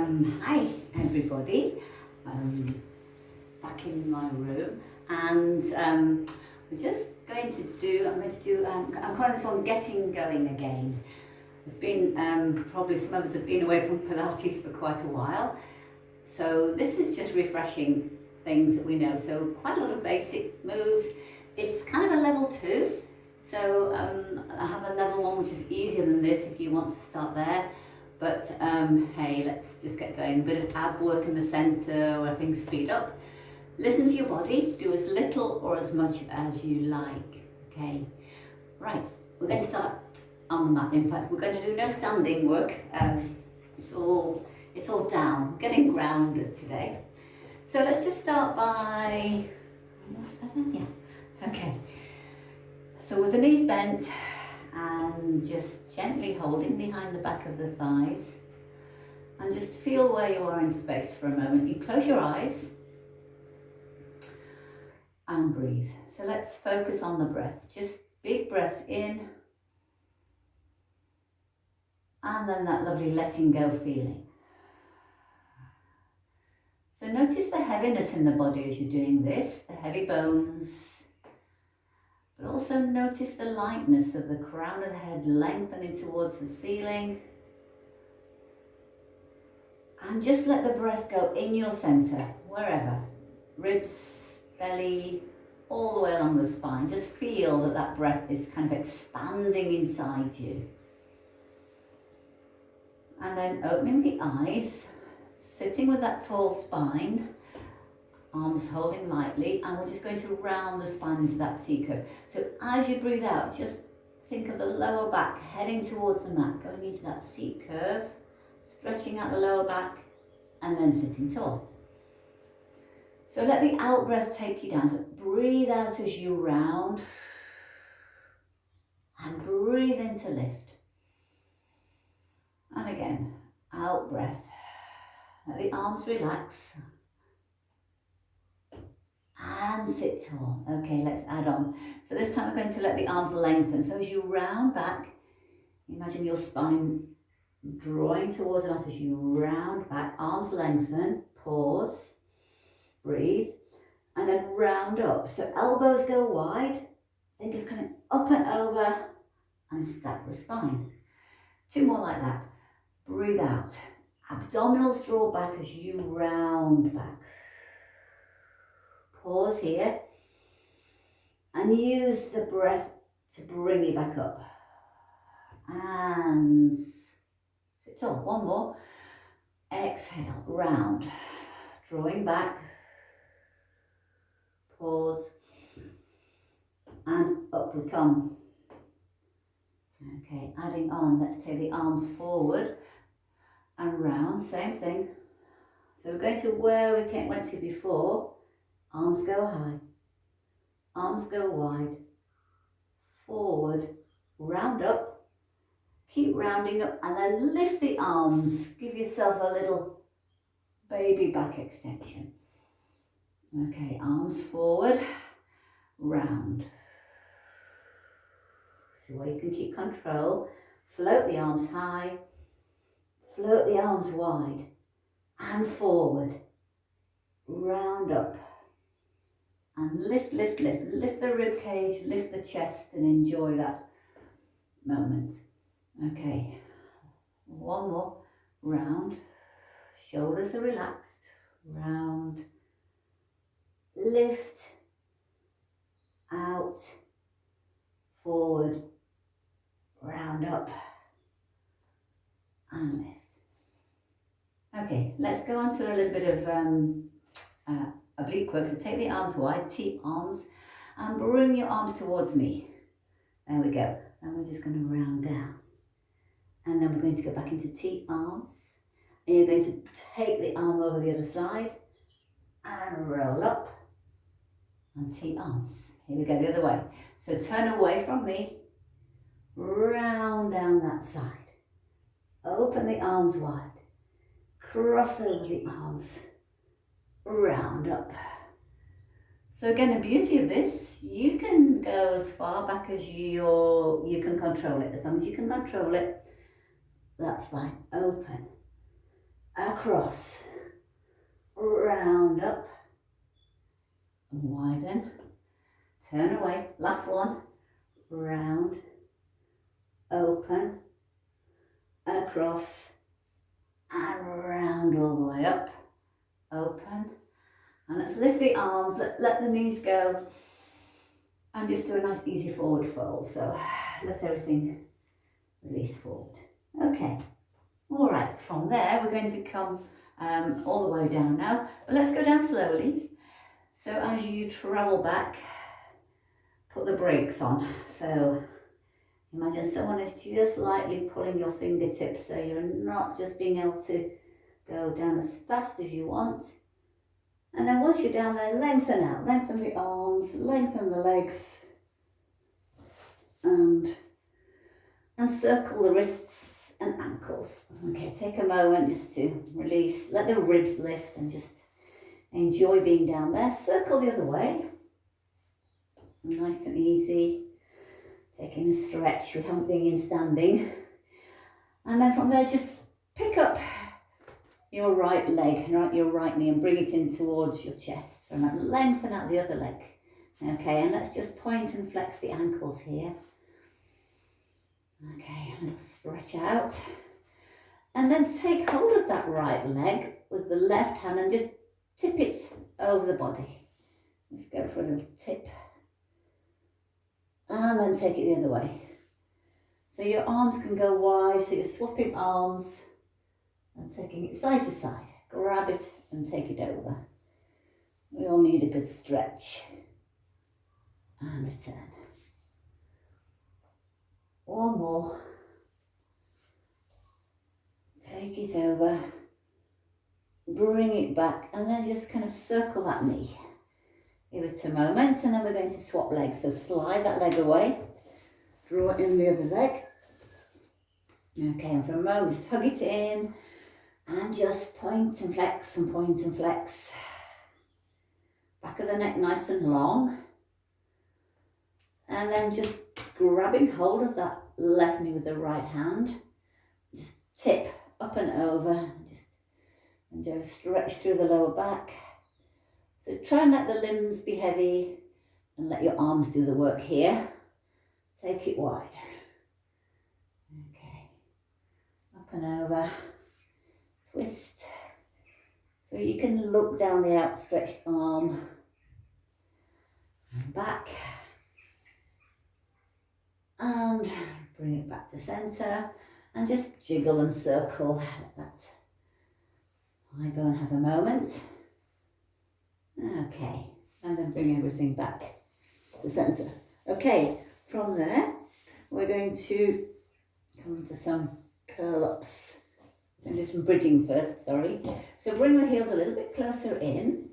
Hi everybody, back in my room, and we're just going to do, I'm calling this one Getting Going Again. We've been, probably some of us have been away from Pilates for quite a while, so this is just refreshing things that we know, so quite a lot of basic moves. It's kind of a level 2, so I have a level 1 which is easier than this if you want to start there. But hey, let's just get going. A bit of ab work in the centre where things speed up. Listen to your body, do as little or as much as you like, okay? Right, we're going to start on the mat. In fact, we're going to do no standing work. It's all down, getting grounded today. So let's just start by, yeah, okay. So with the knees bent, and just gently holding behind the back of the thighs, and just feel where you are in space for a moment. You close your eyes and breathe. So let's focus on the breath. Just big breaths in, and then that lovely letting go feeling. So notice the heaviness in the body as you're doing this, the heavy bones. But also notice the lightness of the crown of the head lengthening towards the ceiling. And just let the breath go in your centre, wherever. Ribs, belly, all the way along the spine. Just feel that that breath is kind of expanding inside you. And then opening the eyes, sitting with that tall spine. Arms holding lightly, and we're just going to round the spine into that C curve. So as you breathe out, just think of the lower back heading towards the mat, going into that C curve, stretching out the lower back, and then sitting tall. So let the out breath take you down. So breathe out as you round, and breathe in to lift. And again, out breath. Let the arms relax. And sit tall. Okay, let's add on. So this time we're going to let the arms lengthen. So as you round back, imagine your spine drawing towards the mat as you round back. Arms lengthen, pause, breathe, and then round up. So elbows go wide. Think of coming up and over and stack the spine. 2 more like that. Breathe out. Abdominals draw back as you round back. Pause here and use the breath to bring you back up. And sit tall. 1 more. Exhale, round. Drawing back. Pause. And up we come. Okay, adding on. Let's take the arms forward and round. Same thing. So we're going to where we went to before. Arms go high, arms go wide, forward, round up, keep rounding up, and then lift the arms. Give yourself a little baby back extension. Okay, arms forward, round. So where you can keep control, float the arms high, float the arms wide, and forward, round up. And lift, lift, lift. Lift the rib cage, lift the chest, and enjoy that moment. Okay, 1 more. Round. Shoulders are relaxed. Round. Lift. Out. Forward. Round up. And lift. Okay, let's go on to a little bit of oblique work. So take the arms wide, T arms, and bring your arms towards me. There we go. And we're just going to round down. And then we're going to go back into T arms. And you're going to take the arm over the other side and roll up on T arms. Here we go, the other way. So turn away from me, round down that side. Open the arms wide. Cross over the arms. Round up. So again, the beauty of this, you can go as far back as you can control it. As long as you can control it, that's fine. Open across, round up, and widen, turn away, last one, round, open, across, and round all the way up, open, and let's lift the arms, let the knees go, and just do a nice easy forward fold. So let everything release forward. Okay, all right, from there we're going to come all the way down now, but let's go down slowly. So as you travel back, put the brakes on. So imagine someone is just lightly pulling your fingertips so you're not just being able to go down as fast as you want. And then once you're down there, lengthen out, lengthen the arms, lengthen the legs, and circle the wrists and ankles. Okay, take a moment just to release, let the ribs lift and just enjoy being down there. Circle the other way, nice and easy, taking a stretch, we haven't been in standing. And then from there, just pick up your right leg, your right knee, and bring it in towards your chest. And then lengthen out the other leg. Okay, and let's just point and flex the ankles here. Okay, a little stretch out. And then take hold of that right leg with the left hand and just tip it over the body. Let's go for a little tip. And then take it the other way. So your arms can go wide, so you're swapping arms and taking it side to side. Grab it and take it over. We all need a good stretch. And return. One more. Take it over. Bring it back and then just kind of circle that knee. Give it a moment and then we're going to swap legs. So slide that leg away. Draw in the other leg. Okay, and for a moment just hug it in. And just point and flex and point and flex. Back of the neck nice and long. And then just grabbing hold of that left knee with the right hand. Just tip up and over. Just stretch through the lower back. So try and let the limbs be heavy and let your arms do the work here. Take it wide. Okay. Up and over. Twist. So you can look down the outstretched arm. And back. And bring it back to center. And just jiggle and circle. Let that eye bone have a moment. Okay. And then bring everything back to center. Okay. From there, we're going to come to some curl-ups. And do some bridging first, sorry. So bring the heels a little bit closer in.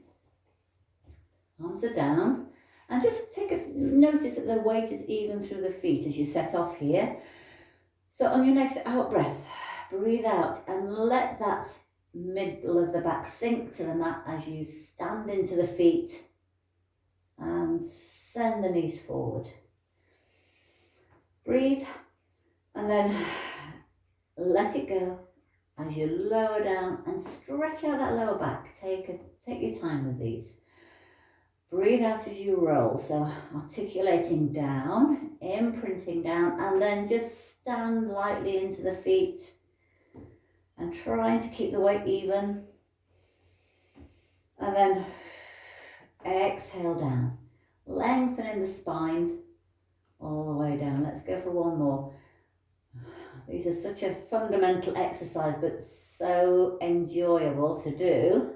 Arms are down. And just notice that the weight is even through the feet as you set off here. So on your next out breath, breathe out and let that middle of the back sink to the mat as you stand into the feet. And send the knees forward. Breathe. And then let it go. As you lower down and stretch out that lower back, take your time with these. Breathe out as you roll, so articulating down, imprinting down, and then just stand lightly into the feet and trying to keep the weight even. And then exhale down, lengthening the spine all the way down. Let's go for one more. These are such a fundamental exercise, but so enjoyable to do.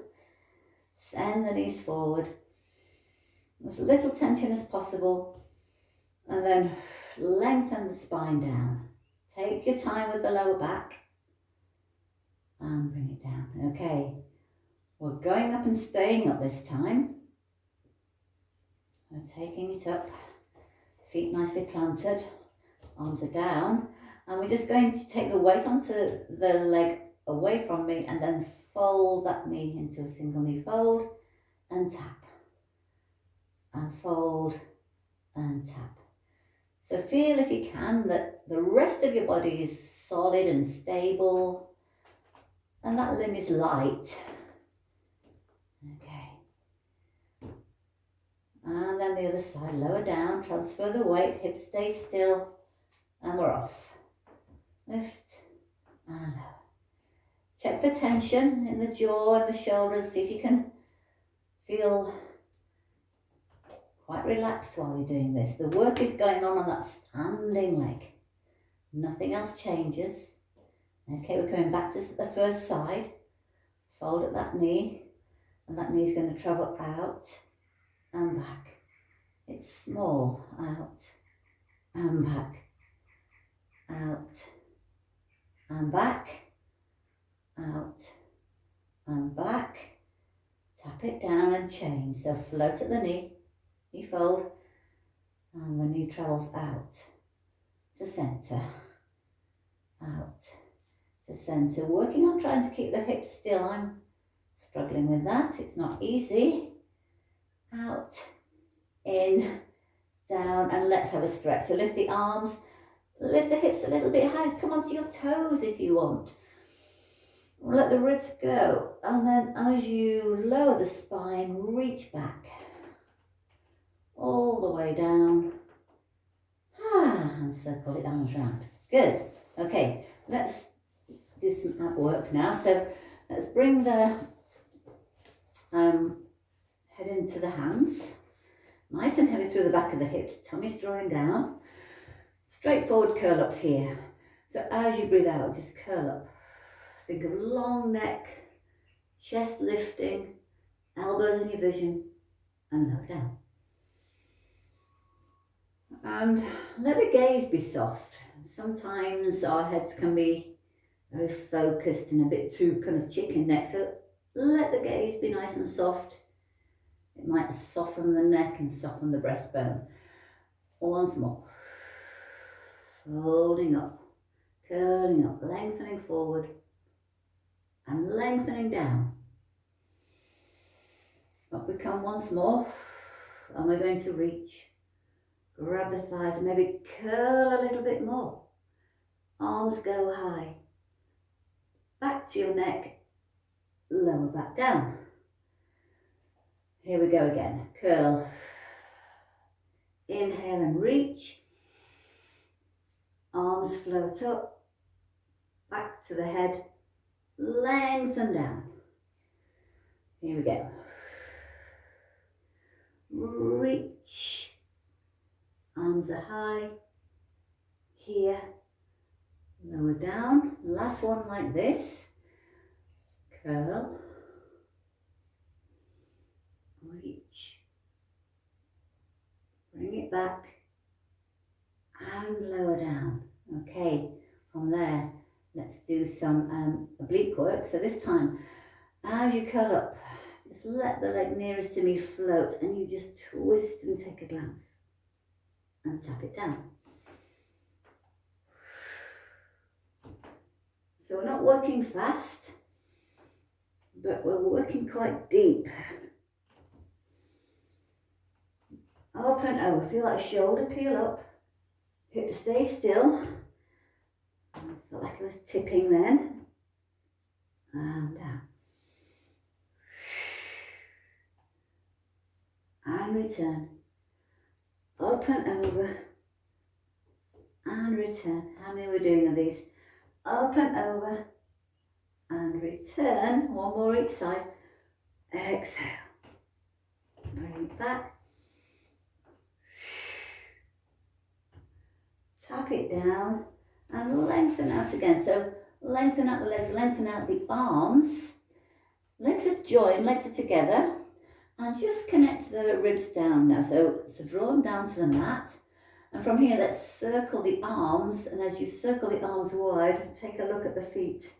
Send the knees forward. As little tension as possible. And then lengthen the spine down. Take your time with the lower back. And bring it down. Okay. We're going up and staying up this time. We're taking it up. Feet nicely planted. Arms are down. And we're just going to take the weight onto the leg away from me and then fold that knee into a single knee fold and tap. And fold and tap. So feel, if you can, that the rest of your body is solid and stable. and that limb is light. Okay. And then the other side, lower down, transfer the weight, hips stay still, and we're off. Lift and lower. Check for tension in the jaw and the shoulders, see if you can feel quite relaxed while you're doing this. The work is going on that standing leg. Nothing else changes. Okay, we're coming back to the first side. Fold at that knee, and that knee is going to travel out and back. It's small, out and back, out and back, out and back. Tap it down and change. So float at the knee fold, and the knee travels out to centre, out to centre. Working on trying to keep the hips still. I'm struggling with that. It's not easy. Out, in, down, and let's have a stretch. So lift the arms, lift the hips a little bit high. Come onto your toes if you want. Let the ribs go, and then as you lower the spine, reach back all the way down, and circle the arms round. Good. Okay, let's do some ab work now. So let's bring the head into the hands, nice and heavy through the back of the hips, tummy's drawing down. Straightforward curl ups here. So as you breathe out, just curl up. Think of long neck, chest lifting, elbows in your vision, and lower down. And let the gaze be soft. Sometimes our heads can be very focused and a bit too kind of chicken neck, so let the gaze be nice and soft. It might soften the neck and soften the breastbone. Once more. Folding up, curling up, lengthening forward, and lengthening down. Up we come once more, and we're going to reach. Grab the thighs and maybe curl a little bit more. Arms go high. Back to your neck, lower back down. Here we go again. Curl. Inhale and reach. Arms float up. Back to the head. Lengthen down. Here we go. Reach. Arms are high. Here. Lower down. Last one like this. Curl. Reach. Bring it back. And lower down. Okay. From there, let's do some oblique work. So this time, as you curl up, just let the leg nearest to me float, and you just twist and take a glance and tap it down. So we're not working fast, but we're working quite deep. Up and over. Feel that shoulder peel up, hip stay still. I felt like I was tipping then. And down. And return. Up and over. And return. How many are we doing of these? Up and over. And return. One more each side. Exhale. Bring it back. Tap it down. And lengthen out again. So lengthen out the legs, lengthen out the arms. Legs are joined, legs are together. And just connect the ribs down now. So draw them down to the mat. And from here, let's circle the arms. And as you circle the arms wide, take a look at the feet.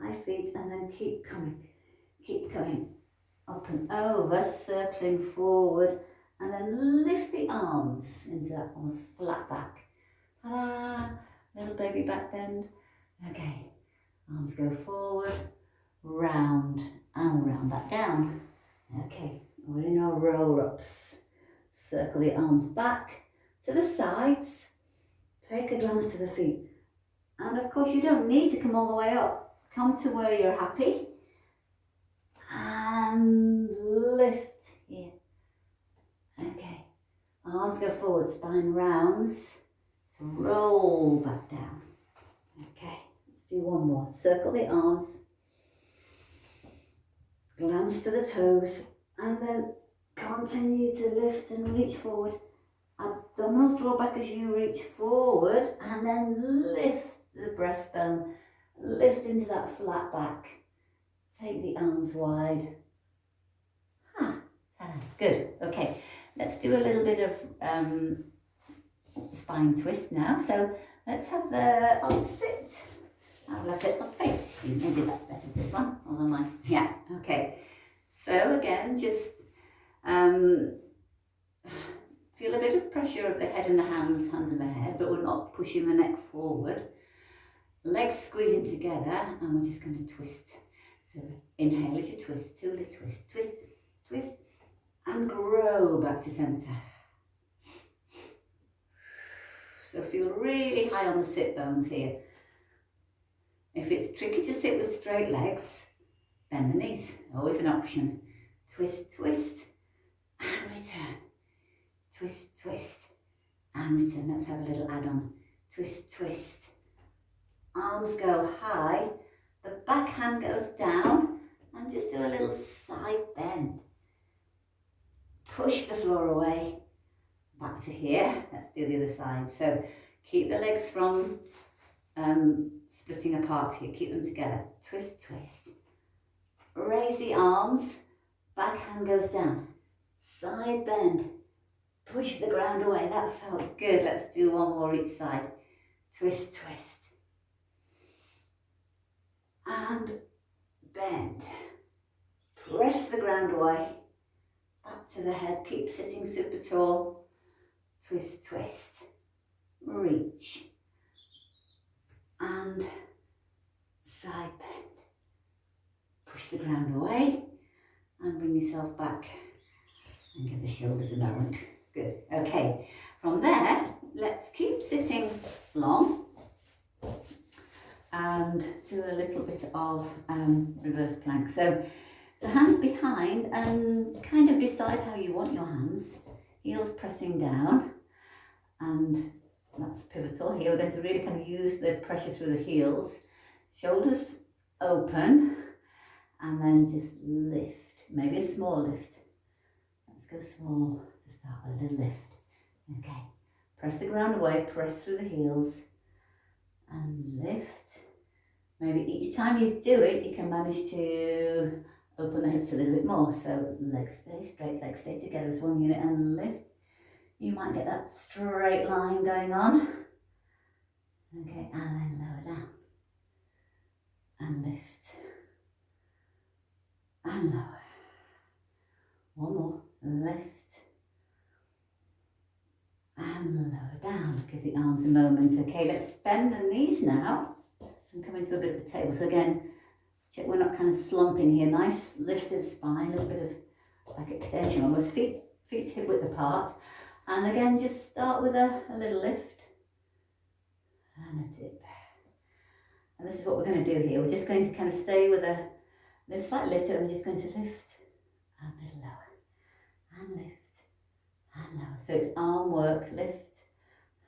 High feet, and then keep coming. Keep coming. Up and over, circling forward. And then lift the arms into that almost flat back. Ta-da! Little baby back bend. Okay, arms go forward, round, and round back down. Okay, we're in our roll-ups. Circle the arms back to the sides. Take a glance to the feet. And of course, you don't need to come all the way up. come to where you're happy and lift here. Okay, arms go forward, spine rounds to roll back down. Okay, let's do one more. Circle the arms, glance to the toes, and then continue to lift and reach forward. Abdominals draw back as you reach forward, and then lift the breastbone, lift into that flat back. Take the arms wide. Good. Okay, let's do a little bit of spine twist now. So let's have I'll sit. I'll face you. Maybe that's better, this one. Although mine. Yeah, okay. So again, just feel a bit of pressure of the head and the hands in the head, but we're not pushing the neck forward. Legs squeezing together, and we're just going to twist. So inhale as you twist, two-leg twist, twist, twist, and grow back to centre. So feel really high on the sit bones here. If it's tricky to sit with straight legs, bend the knees, always an option. Twist, twist, and return. Twist, twist, and return. Let's have a little add-on. Twist, twist. Arms go high, the back hand goes down, and just do a little side bend. Push the floor away, back to here. Let's do the other side. So keep the legs from splitting apart here, keep them together. Twist, twist. Raise the arms, back hand goes down, side bend. Push the ground away, that felt good. Let's do one more each side. Twist, twist. And bend. Press the ground away. Back to the head, keep sitting super tall. Twist, twist. Reach. And side bend. Push the ground away and bring yourself back and give the shoulders a moment. Good. Okay. From there, let's keep sitting long and do a little bit of reverse plank. So hands behind and kind of decide how you want your hands. Heels pressing down, and that's pivotal. Here we're going to really kind of use the pressure through the heels. Shoulders open, and then just lift. Maybe a small lift. Let's go small to start with, a little lift. Okay, press the ground away, press through the heels and lift. Maybe each time you do it, you can manage to open the hips a little bit more. So legs stay straight, legs stay together as one unit and lift. You might get that straight line going on. Okay, and then lower down and lift and lower. One more, lift and lower down. Give the arms a moment. Okay, let's bend the knees now and come into a bit of a table. So again, check we're not kind of slumping here. Nice lifted spine, a little bit of like extension almost, feet hip width apart. And again, just start with a little lift and a dip. And this is what we're going to do here. We're just going to kind of stay with a slight lift, and I'm just going to lift and a little lower and lift and lower. So it's arm work, lift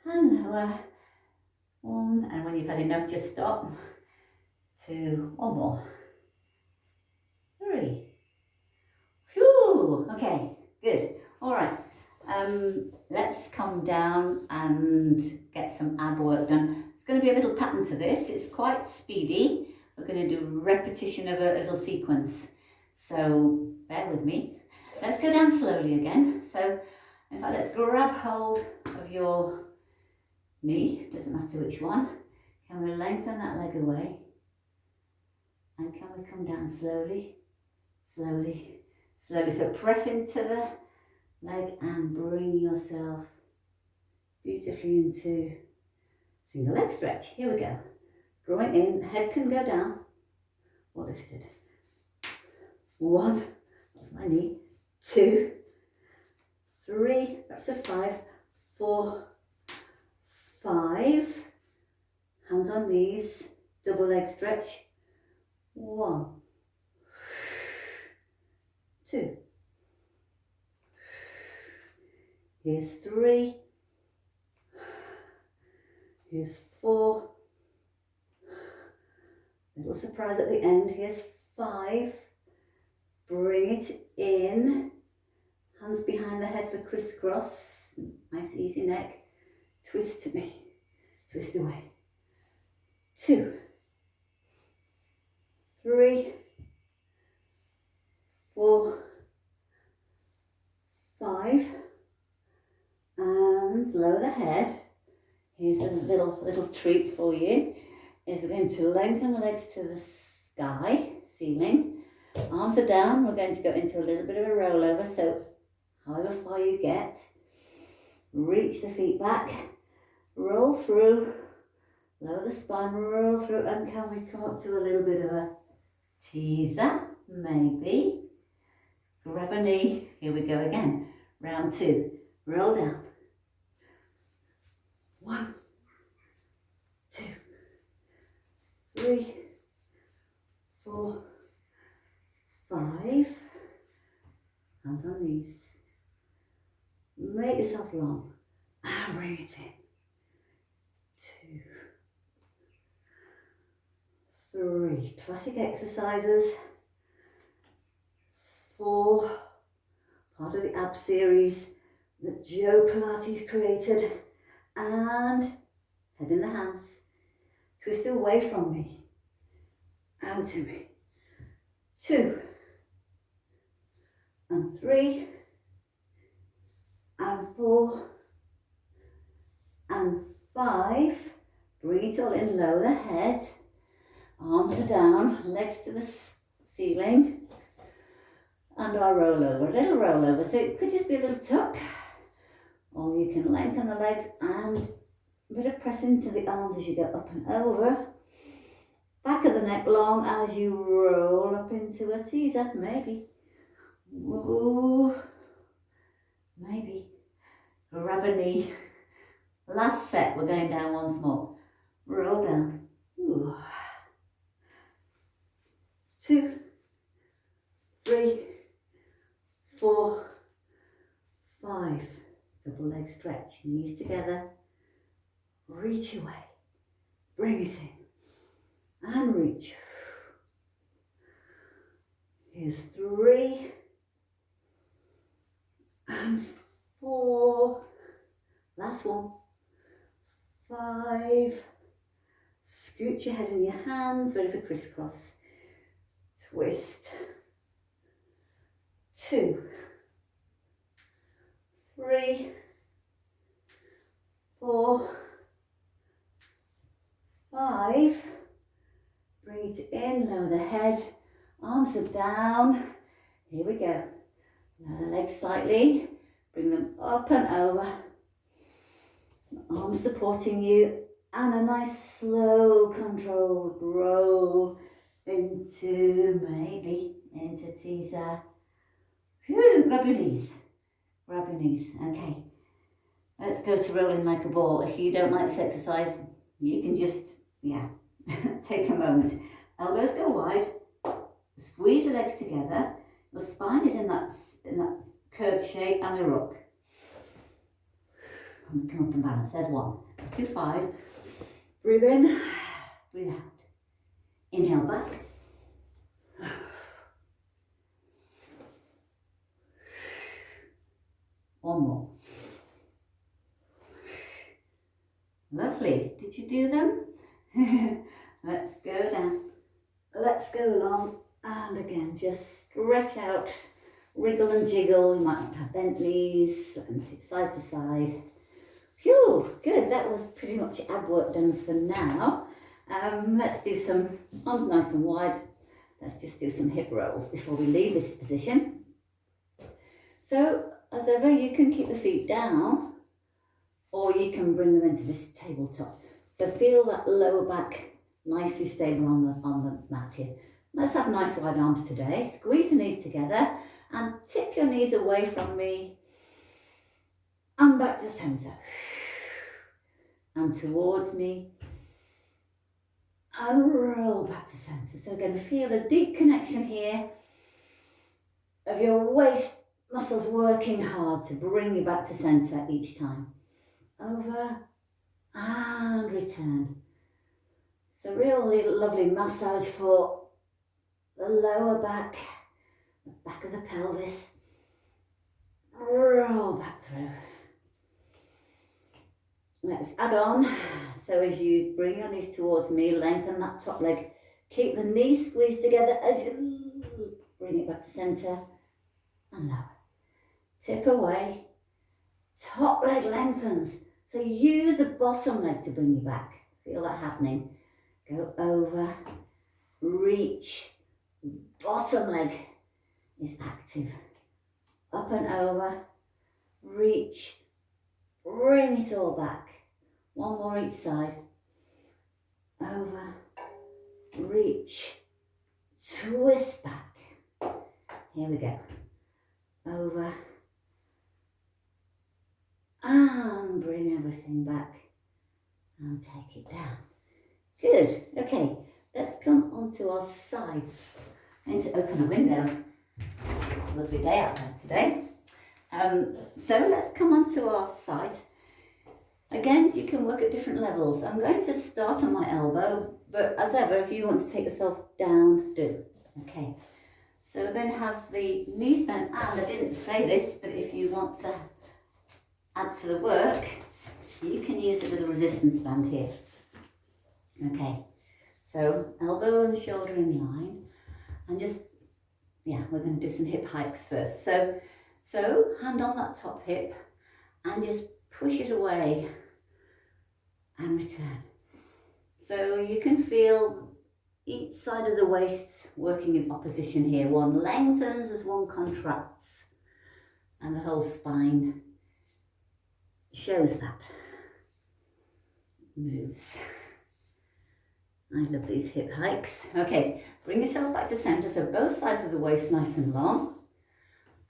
and lower. One, and when you've had enough, just stop. Two, one more. Three. Phew, okay, good. All right, let's come down and get some ab work done. It's going to be a little pattern to this. It's quite speedy. We're going to do repetition of a little sequence. So bear with me. Let's go down slowly again. So in fact, let's grab hold of your knee, doesn't matter which one. Can we lengthen that leg away? And can we come down slowly, slowly, slowly. So press into the leg and bring yourself beautifully into single leg stretch. Here we go. Drawing in, the head can go down or lifted. One, that's my knee. Two, three, that's a five, four, five, hands on knees, double leg stretch. 1, 2. Here's 3. Here's 4. Little surprise at the end. Here's 5. Bring it in. Hands behind the head for crisscross. Nice easy neck. Twist to me. Twist away. 2, 3, 4, 5. And lower the head. Here's a little treat for you. Is we're going to lengthen the legs to the sky, ceiling. Arms are down. We're going to go into a little bit of a rollover. So however far you get, reach the feet back, roll through, lower the spine, roll through, and can we come up to a little bit of a teaser? Maybe. Grab a knee. Here we go again. Round 2. Roll down. 1, 2, 3, 4, 5. Hands on knees. Make yourself long and bring it in. 2, 3. Classic exercises. 4. Part of the ab series that Joe Pilates created. And head in the hands. Twist away from me and to me. 2 and 3 and 4 and 5. Bring it all in, lower the head. Arms are down, legs to the ceiling. And our rollover, a little rollover. So it could just be a little tuck. Or you can lengthen the legs and a bit of press into the arms as you go up and over. Back of the neck long as you roll up into a teaser, maybe. Ooh, maybe. Grab a knee. Last set, we're going down once more. Roll down. Ooh. 2, 3, 4, 5. Double leg stretch, knees together. Reach away. Bring it in. And reach. Here's 3 and 4. Last one. 5. Scoot your head in your hands, ready for crisscross. Twist. 2, 3, 4, 5. Bring it in, lower the head, arms are down. Here we go. Lower the legs slightly, bring them up and over. Arms supporting you, and a nice slow controlled roll into teaser. Whew, grab your knees. Grab your knees. Okay. Let's go to rolling like a ball. If you don't like this exercise, you can just, take a moment. Elbows go wide. Squeeze the legs together. Your spine is in that curved shape, and we rock. And come up and balance. There's 1. Let's do 5. Breathe in. Breathe out. Inhale back. One more. Lovely. Did you do them? Let's go down. Let's go along. And again, just stretch out, wriggle and jiggle. You might have bent knees and side to side. Phew, good. That was pretty much ab work done for now. Let's do some arms nice and wide. Let's just do some hip rolls before we leave this position. So, as ever, you can keep the feet down, or you can bring them into this tabletop. So feel that lower back nicely stable on the mat here. Let's have nice wide arms today. Squeeze the knees together and tip your knees away from me and back to centre and towards me and roll back to centre. So again, feel a deep connection here of your waist muscles working hard to bring you back to centre each time. Over and return. So really lovely massage for the lower back, the back of the pelvis. Roll back through. Let's add on. So as you bring your knees towards me, lengthen that top leg. Keep the knees squeezed together as you bring it back to centre and lower. Tip away. Top leg lengthens. So use the bottom leg to bring you back. Feel that happening. Go over, reach. Bottom leg is active. Up and over, reach. Bring it all back. One more each side. Over, reach, twist back. Here we go. Over, and bring everything back and take it down. Good. Okay, let's come onto our sides. I'm going to open a window. Lovely day out there today. So let's come onto our side. Again, you can work at different levels. I'm going to start on my elbow, but as ever, if you want to take yourself down, do. Okay. So we're going to have the knees bent, and I didn't say this, but if you want to add to the work, you can use a little resistance band here. Okay. So elbow and shoulder in line, and just, yeah, we're going to do some hip hikes first. So hand on that top hip and just push it away and return. So you can feel each side of the waist working in opposition here. One lengthens as one contracts, and the whole spine shows that. Moves. I love these hip hikes. Okay, bring yourself back to centre, so both sides of the waist nice and long.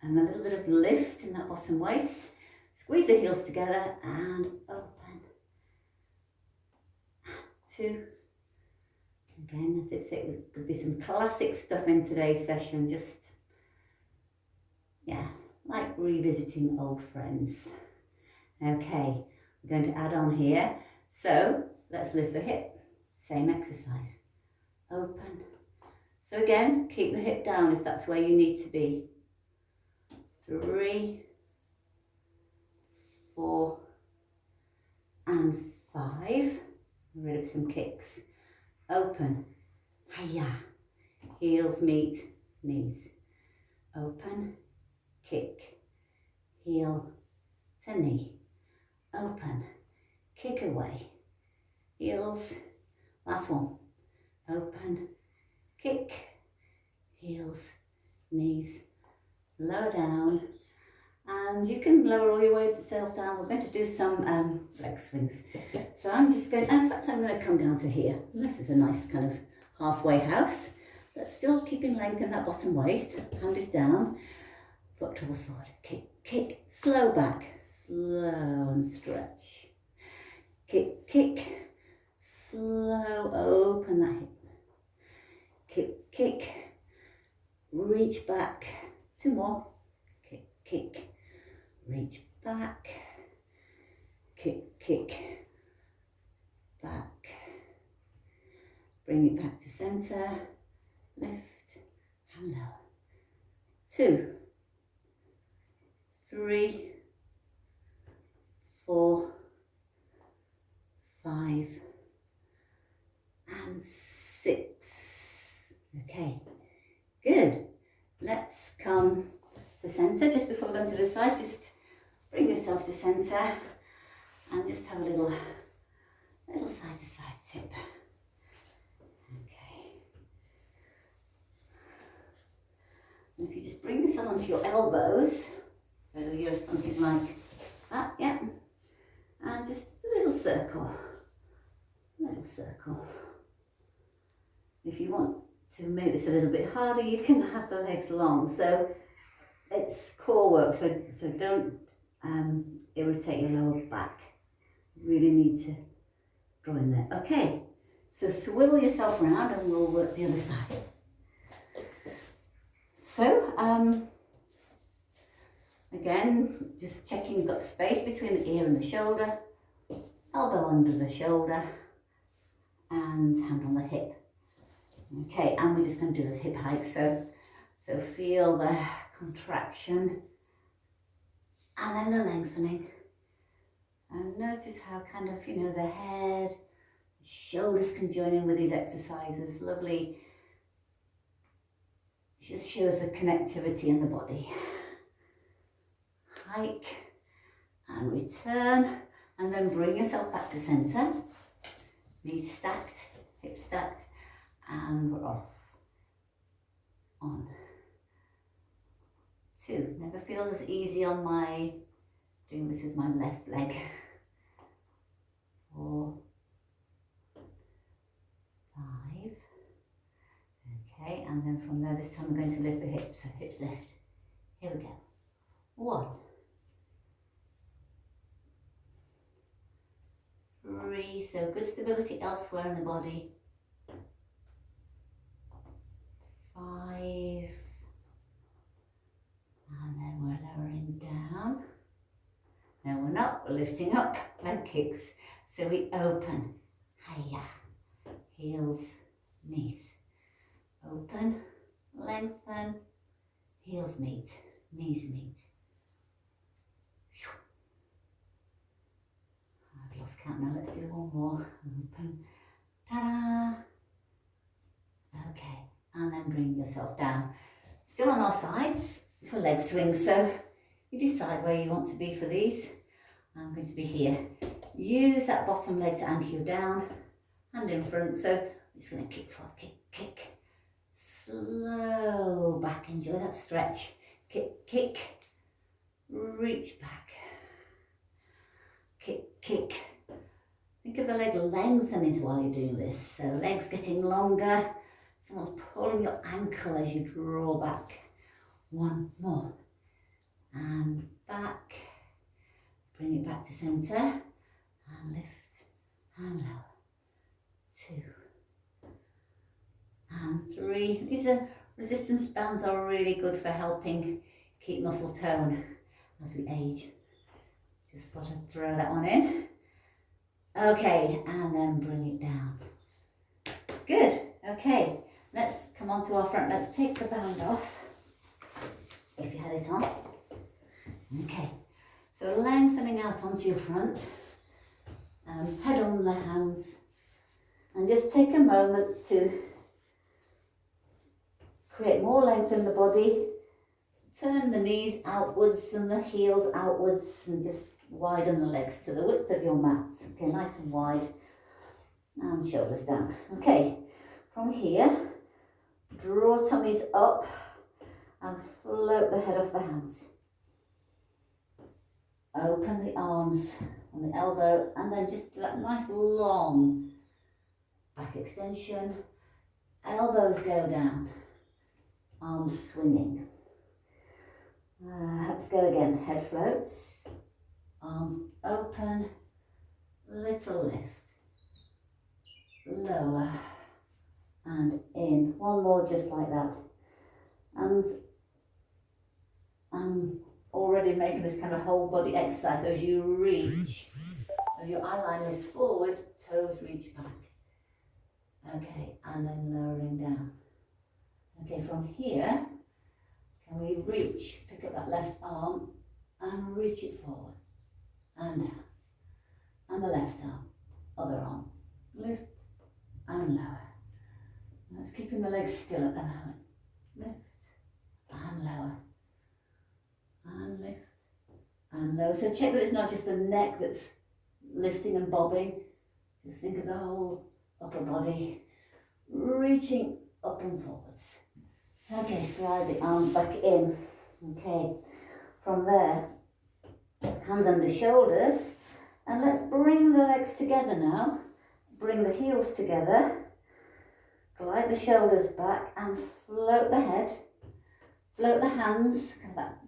And a little bit of lift in that bottom waist. Squeeze the heels together and open. 2. Again, I did say it could be some classic stuff in today's session. Just, yeah, like revisiting old friends. Okay, we're going to add on here. So let's lift the hip. Same exercise. Open. So again, keep the hip down if that's where you need to be. 3, 4, and 5. Get rid of some kicks. Open. Hiya. Heels meet knees. Open. Kick. Heel to knee. Open. Kick away. Heels. Last one. Open. Kick. Heels. Knees. Lower down, and you can lower all your weight yourself down. We're going to do some leg swings. So I'm just going, in fact I'm going to come down to here. This is a nice kind of halfway house, but still keeping length in that bottom waist. Hand is down, foot travels forward, kick, kick, slow back, slow and stretch. Kick, kick, slow, open that hip. Kick, kick, reach back. 2 more. Kick, kick, reach back. Kick, kick, back. Bring it back to centre. Lift and lower. 2, 3, 4, 5, and 6. Okay, good. Let's come to centre. Just before we go to the side, just bring yourself to centre and just have a little side to side tip. Okay. And if you just bring yourself onto your elbows, so you're something like that, yeah, and just a little circle. If you want to make this a little bit harder, you can have the legs long. So it's core work, so don't irritate your lower back. You really need to draw in there. Okay, So swivel yourself around and we'll work the other side. So, again, just checking you've got space between the ear and the shoulder, elbow under the shoulder, and hand on the hip. Okay, and we're just going to do this hip hike. So feel the contraction and then the lengthening. And notice how kind of, you know, the head, the shoulders can join in with these exercises. Lovely. It just shows the connectivity in the body. Hike and return, and then bring yourself back to center. Knees stacked, hips stacked, and we're off. On. 2. Never feels as easy on my doing this with my left leg. 4, 5. Okay, and then from there, this time we're going to lift the hips. So hips lift. Here we go. 1. 3. So good stability elsewhere in the body. 5. And then we're lowering down. No, we're not. We're lifting up. Leg kicks. So we open. Hiya. Heels, knees. Open, lengthen, heels meet, knees meet. I've lost count now. Let's do one more. Open. Ta-da! Okay, and then bring yourself down. Still on our sides for leg swings, so you decide where you want to be for these. I'm going to be here. Use that bottom leg to anchor you down, hand in front. So I'm just going to kick forward, kick, kick. Slow back, enjoy that stretch. Kick, kick, reach back. Kick, kick. Think of the leg lengthening while you're doing this. So legs getting longer. Someone's pulling your ankle as you draw back. 1 more. And back. Bring it back to centre. And lift. And lower. 2. And 3. These resistance bands are really good for helping keep muscle tone as we age. Just thought I'd throw that one in. Okay, and then bring it down. Good. Okay, let's come on to our front. Let's take the band off, if you had it on. Okay, so lengthening out onto your front, head on the hands, and just take a moment to create more length in the body. Turn the knees outwards and the heels outwards, and just widen the legs to the width of your mat. Okay, nice and wide, and shoulders down. Okay, from here, draw tummies up and float the head off the hands. Open the arms on the elbow, and then just that nice long back extension. Elbows go down, arms swinging. Let's go again. Head floats, arms open, little lift, lower and in. One more just like that. And I'm already making this kind of whole body exercise. So as you reach, as your eye line is forward, toes reach back. Okay, and then lowering down. Okay, from here, can we reach, pick up that left arm and reach it forward and down. And the left arm, other arm, lift and lower. Let's keeping the legs still at the moment. Lift and lower. And lift and lower. So check that it's not just the neck that's lifting and bobbing. Just think of the whole upper body reaching up and forwards. Okay, slide the arms back in. Okay, from there, hands under shoulders, and let's bring the legs together now. Bring the heels together, glide the shoulders back and float the head, float the hands,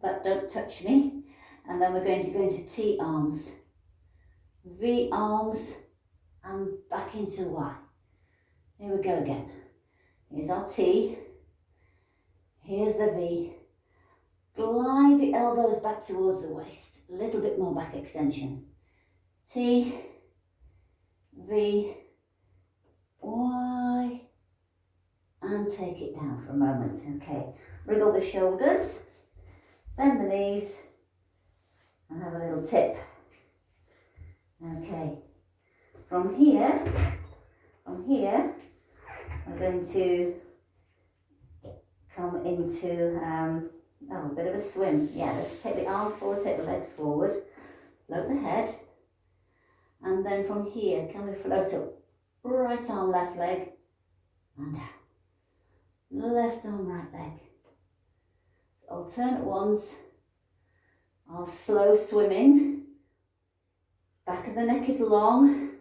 that don't touch me, and then we're going to go into T arms, V arms, and back into Y. Here we go again. Here's our T. Here's the V. Glide the elbows back towards the waist. A little bit more back extension. T, V, Y, and take it down for a moment. Okay, wriggle the shoulders, bend the knees, and have a little tip. Okay, from here, we're going to come into a bit of a swim. Yeah, let's take the arms forward, take the legs forward, float the head, and then from here, can we float up? Right arm, left leg, and down. Left arm, right leg. So alternate ones. Our slow swimming. Back of the neck is long.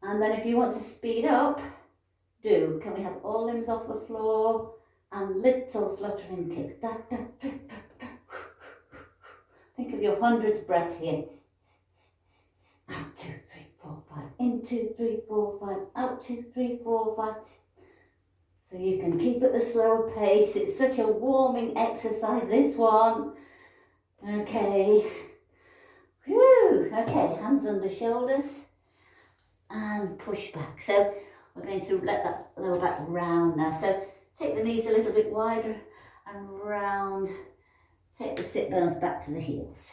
And then if you want to speed up, do. Can we have all limbs off the floor and little fluttering kicks? Da, da, da, da, da. Think of your hundredth breath here. Out, 2, 3, 4, 5. In, 2, 3, 4, 5. Out, 2, 3, 4, 5. So you can keep at the slower pace. It's such a warming exercise, this one. Okay. Whew. Okay, hands under shoulders and push back. So we're going to let that lower back round now. So take the knees a little bit wider and round. Take the sit bones back to the heels.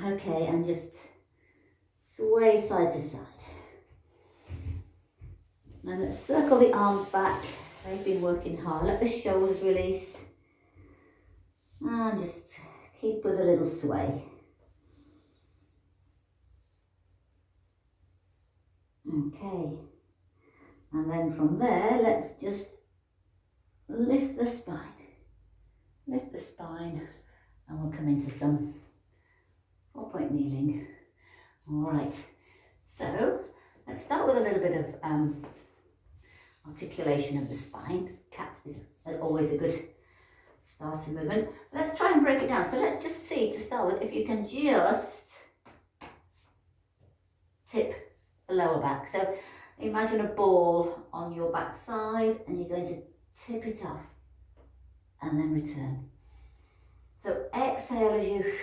Okay, and just sway side to side. Now let's circle the arms back. They've been working hard. Let the shoulders release. And just keep with a little sway. Okay. And then from there, let's just lift the spine. Lift the spine, and we'll come into some 4-point kneeling. All right. So let's start with a little bit of articulation of the spine. Cat is always a good starter movement. Let's try and break it down. So let's just see, to start with, if you can just tip the lower back. So imagine a ball on your back side, and you're going to tip it off and then return. So exhale as you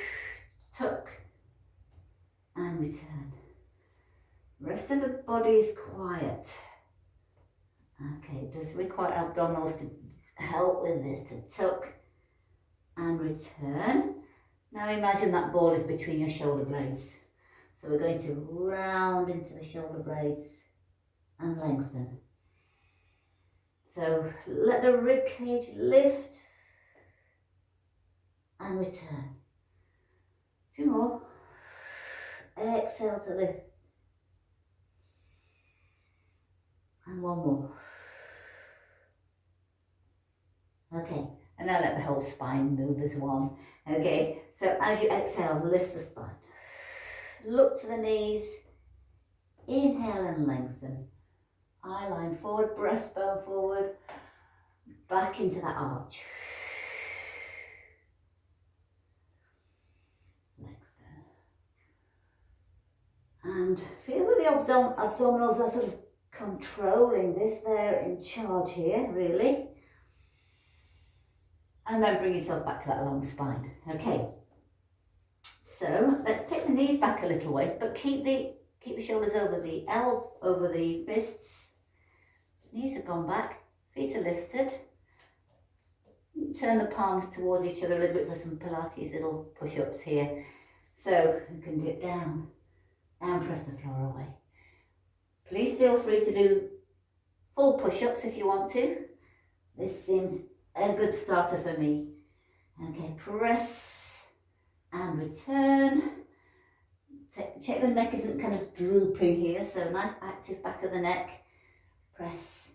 tuck and return. Rest of the body is quiet. Okay, it does require abdominals to help with this, to tuck and return. Now imagine that ball is between your shoulder blades. So we're going to round into the shoulder blades and lengthen. So let the rib cage lift and return. 2 more. Exhale to lift. And 1 more. Okay, and now let the whole spine move as one. Okay, so as you exhale, lift the spine. Look to the knees. Inhale and lengthen. Eye line forward, breastbone forward. Back into that arch. Lengthen. And feel that the abdominals are sort of controlling this. They're in charge here, really. And then bring yourself back to that long spine. Okay. So let's take the knees back a little ways, but keep the shoulders over the wrists. Knees have gone back, feet are lifted. Turn the palms towards each other a little bit for some Pilates little push-ups here. So you can dip down and press the floor away. Please feel free to do full push-ups if you want to. This seems a good starter for me. Okay, press and return. Check the neck isn't kind of drooping here, so nice active back of the neck. Press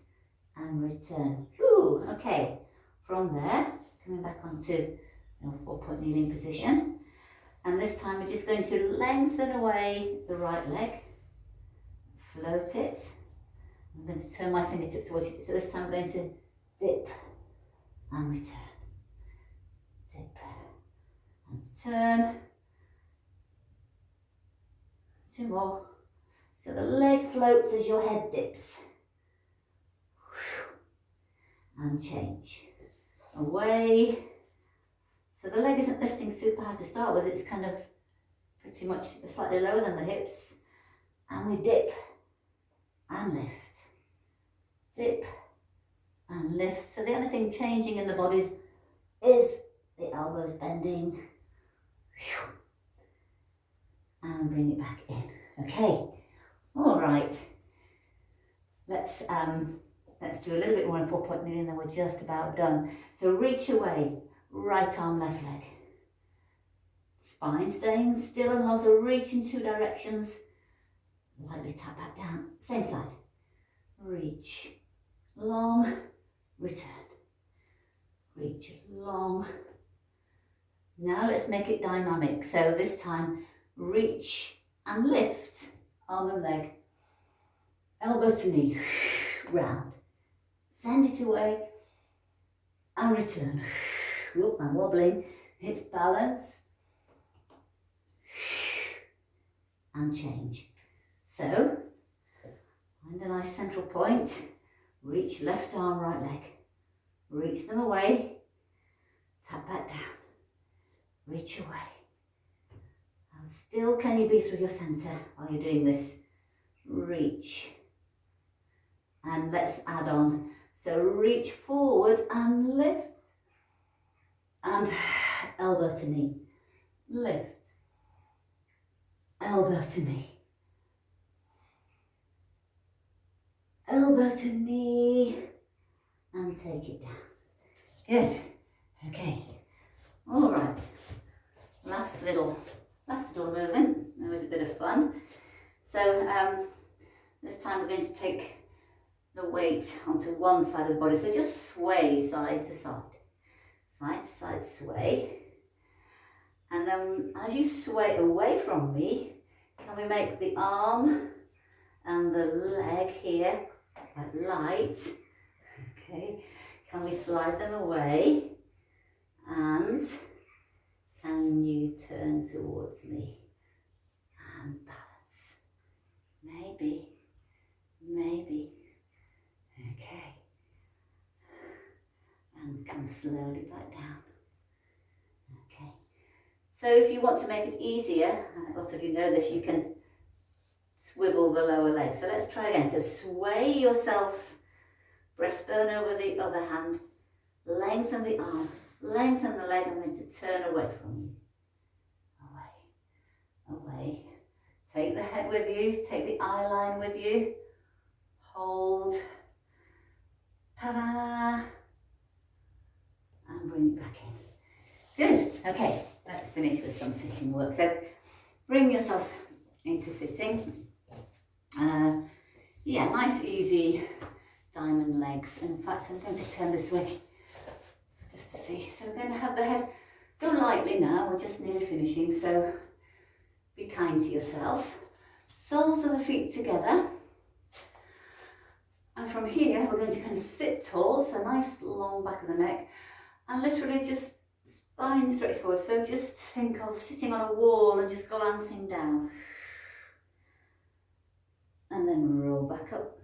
and return. Ooh, okay. From there, coming back onto 4-point kneeling position. And this time we're just going to lengthen away the right leg. Float it. I'm going to turn my fingertips towards you. So this time I'm going to dip and return. Dip and return. 2 more. So the leg floats as your head dips. And change. Away. So the leg isn't lifting super high to start with, it's kind of pretty much slightly lower than the hips. And we dip and lift. Dip and lift. So the only thing changing in the bodies is the elbows bending. And bring it back in. Okay. All right. Let's do a little bit more in 4-point kneeling and then we're just about done. So reach away, right arm, left leg. Spine staying still and also reach in 2 directions. Lightly tap back down, same side. Reach, long, return. Reach, long. Now let's make it dynamic. So this time, reach and lift, arm and leg. Elbow to knee, round. Send it away and return. Oop, I'm wobbling. It's balance. And change. So, find a nice central point. Reach left arm, right leg. Reach them away. Tap back down. Reach away. How still can you be through your centre while you're doing this? Reach. And let's add on. So reach forward and lift. And elbow to knee. Lift. Elbow to knee. Elbow to knee. And take it down. Good. Okay. All right. Last little movement. That was a bit of fun. So this time we're going to take the weight onto one side of the body. So just sway side to side. Side to side sway. And then as you sway away from me, can we make the arm and the leg here quite light? Okay. Can we slide them away? And can you turn towards me? And balance. Maybe. Maybe. Okay. And come slowly back down. Okay. So if you want to make it easier, a lot of you know this, you can swivel the lower leg. So let's try again. So sway yourself, breastbone over the other hand, lengthen the arm, lengthen the leg. I'm going to turn away from you. Away. Away. Take the head with you, take the eye line with you. Hold. Ta-da! And bring it back in. Good. Okay, let's finish with some sitting work. So bring yourself into sitting. Yeah, nice, easy diamond legs. In fact, I'm going to turn this way just to see. So we're going to have the head go lightly now. We're just nearly finishing, so be kind to yourself. Soles of the feet together. And from here, we're going to kind of sit tall, so nice long back of the neck, and literally just spine stretch forward. So just think of sitting on a wall and just glancing down. And then roll back up.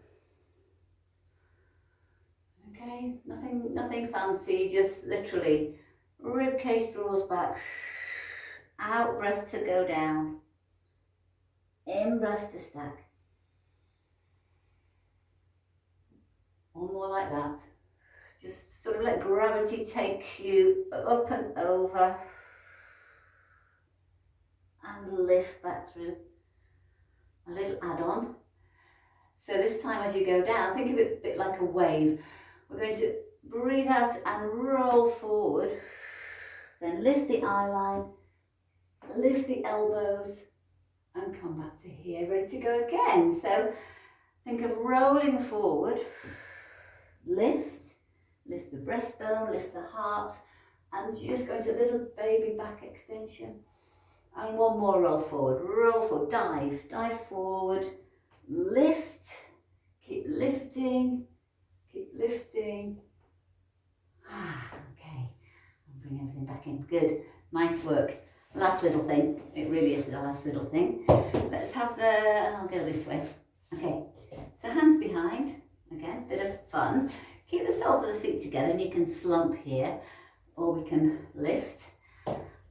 Okay, nothing fancy, just literally rib cage draws back, out breath to go down, in breath to stack. One more like that. Just sort of let gravity take you up and over and lift back through. A little add-on. So this time as you go down, think of it a bit like a wave. We're going to breathe out and roll forward. Then lift the eye line, lift the elbows and come back to here, ready to go again. So think of rolling forward. Lift the breastbone, lift the heart, and just go into a little baby back extension. And one more roll forward, dive forward, lift, keep lifting. Okay, and bring everything back in. Good, nice work. Last little thing. It really is the last little thing. Let's have I'll go this way. Okay, so hands behind. Again, bit of fun. Keep the soles of the feet together and you can slump here or we can lift.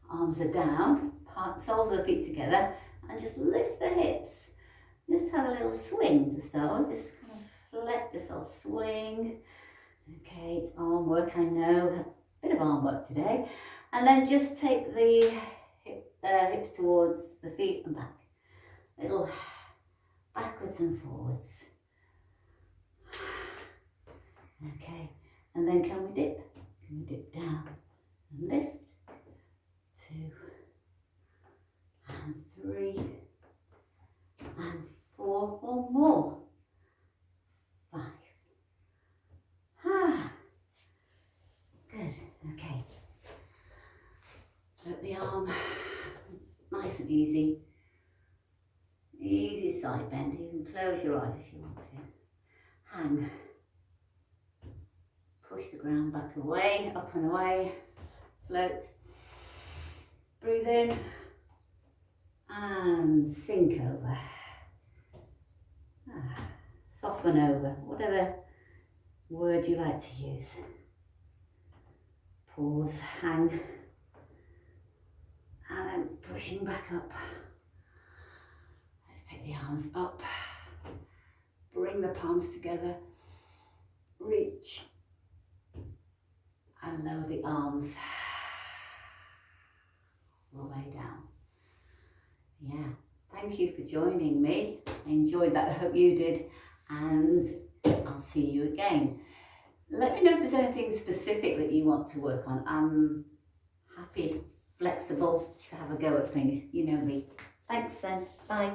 Arms are down, soles of the feet together and just lift the hips. Just have a little swing to start with. Just kind of let yourself swing. Okay, it's arm work, I know. A bit of arm work today. And then just take the hips towards the feet and back. Little backwards and forwards. Okay, and then can we dip? Can we dip down and lift? 2 and 3 and 4 or more. 5. Good, okay. Let the arm nice and easy. Easy side bend. You can close your eyes if you want to. Hang. Push the ground back away, up and away. Float. Breathe in. And sink over. Soften over. Whatever word you like to use. Pause, hang. And then pushing back up. Let's take the arms up. Bring the palms together. Reach. And lower the arms. All the way down. Yeah, thank you for joining me. I enjoyed that, I hope you did. And I'll see you again. Let me know if there's anything specific that you want to work on. I'm happy, flexible to have a go at things. You know me. Thanks then. Bye.